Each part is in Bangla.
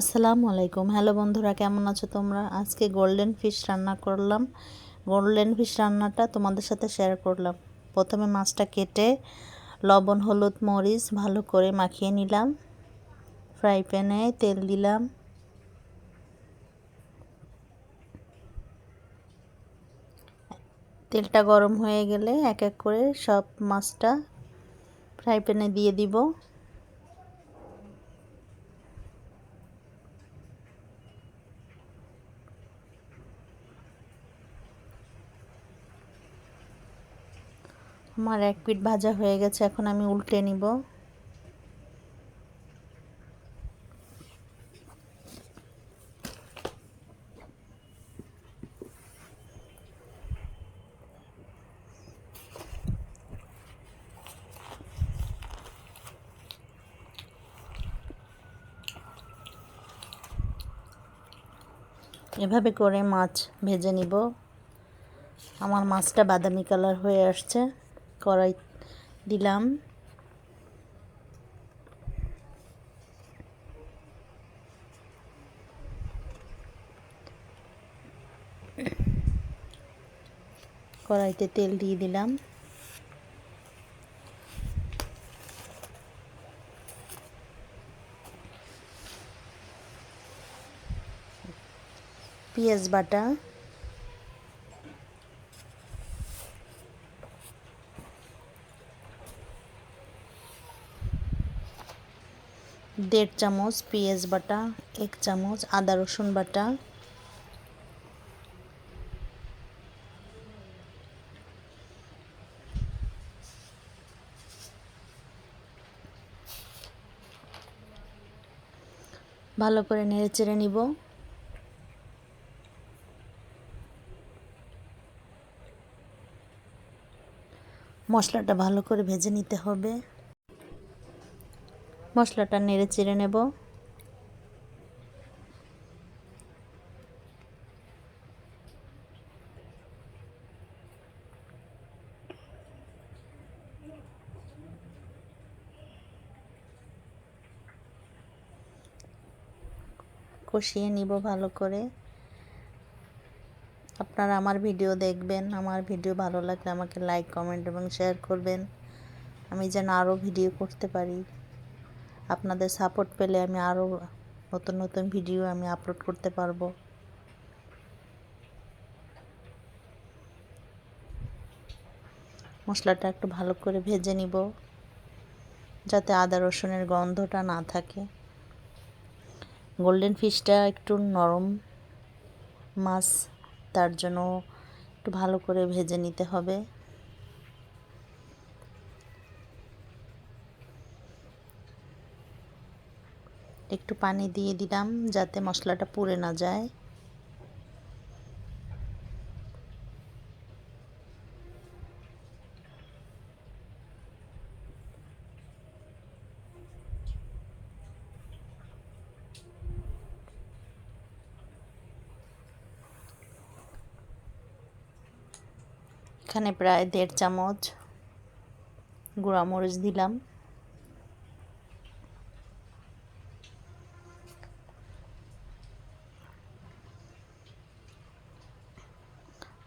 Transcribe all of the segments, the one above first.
আসসালামু আলাইকুম। হ্যালো বন্ধুরা, কেমন আছো তোমরা? আজকে গোল্ডেন ফিশ রান্না করলাম। গোল্ডেন ফিশ রান্নাটা তোমাদের সাথে শেয়ার করলাম। প্রথমে মাছটা কেটে লবণ, হলুদ, মরিচ ভালো করে মাখিয়ে নিলাম। ফ্রাই প্যানে তেল দিলাম। তেলটা গরম হয়ে গেলে এক এক করে সব মাছটা ফ্রাই প্যানে দিয়ে দিব। আমার এক পিঠ ভাজা হয়ে গেছে, এখন আমি উল্টে নিব। এভাবে করে মাছ ভেজে নিব। আমার মাছটা বাদামি কালার হয়ে আসছে। কড়াই দিলাম। কড়াইতে তেল দিয়ে দিলাম। পেঁয়াজ বাটা, দেড় চামচ পেঁয়াজ বাটা, 1 চামচ আদা রসুন বাটা, ভালো করে নেড়ে চেড়ে নিব। মশলাটা ভালো করে ভেজে নিতে হবে। মশলাটা নেড়ে চেড়ে নেব। কষিয়ে নিব ভালো করে। আপনারা আমার ভিডিও দেখবেন, আমার ভিডিও ভালো লাগলে আমাকে লাইক, কমেন্ট এবং শেয়ার করবেন। আমি যেন আরও ভিডিও করতে পারি। আপনাদের সাপোর্ট পেলে আমি আরও নতুন নতুন ভিডিও আমি আপলোড করতে পারবো। মশলাটা একটু ভালো করে ভেজে নিব, যাতে আদা রসুনের গন্ধটা না থাকে। গোল্ডেন ফিশটা একটু নরম মাছ, তার জন্য একটু ভালো করে ভেজে নিতে হবে। একটু পানি দিয়ে দিলাম যাতে মশলাটা পুড়ে না যায়। এখানে প্রায় 1.5 চামচ গুঁড়া মরিচ দিলাম।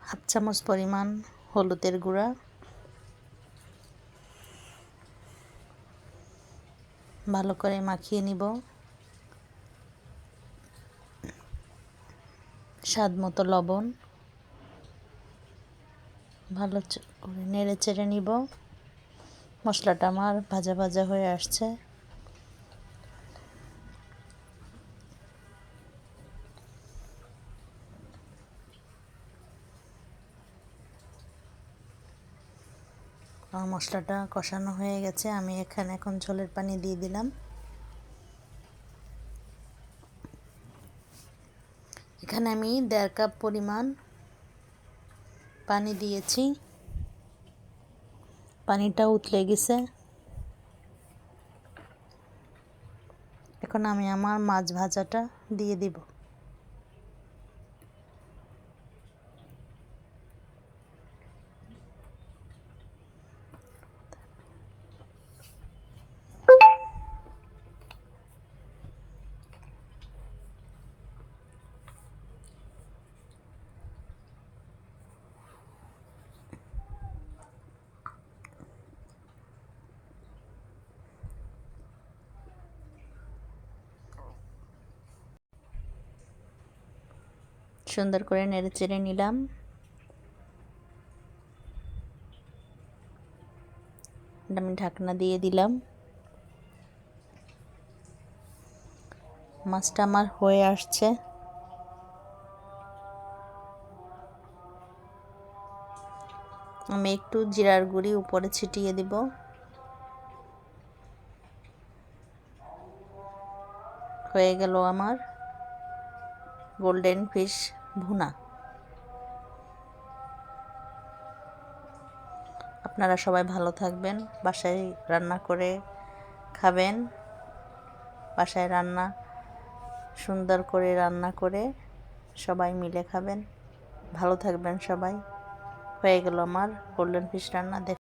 হাফ চামচ পরিমাণ হলুদের গুঁড়া, ভালো করে মাখিয়ে নিব। স্বাদ মতো লবণ, ভালো করে নেড়ে চেড়ে নিব। মশলাটা আমার ভাজা ভাজা হয়ে আসছে। আমার মশলাটা কষানো হয়ে গেছে। আমি এখানে এখন ঝোলের পানি দিয়ে দিলাম। এখানে আমি 1.5 কাপ পরিমাণ পানি দিয়েছি। পানিটা উতলে গেছে। এখন আমি আমার মাছ ভাজাটা দিয়ে দিব। সুন্দর করে নেড়ে চেড়ে নিলাম। আমি ঢাকনা দিয়ে দিলাম। মাছটা আমার হয়ে আসছে। আমি একটু জিরার গুঁড়ি উপরে ছিটিয়ে দিব। হয়ে গেল আমার গোল্ডেন ফিশ ভুনা। আপনারা সবাই ভালো থাকবেন, বাসায় রান্না করে খাবেন। বাসায় সুন্দর করে রান্না করে সবাই মিলে খাবেন। ভালো থাকবেন সবাই। হয়ে গেল আমার গোল্ডেন ফিশ রান্না।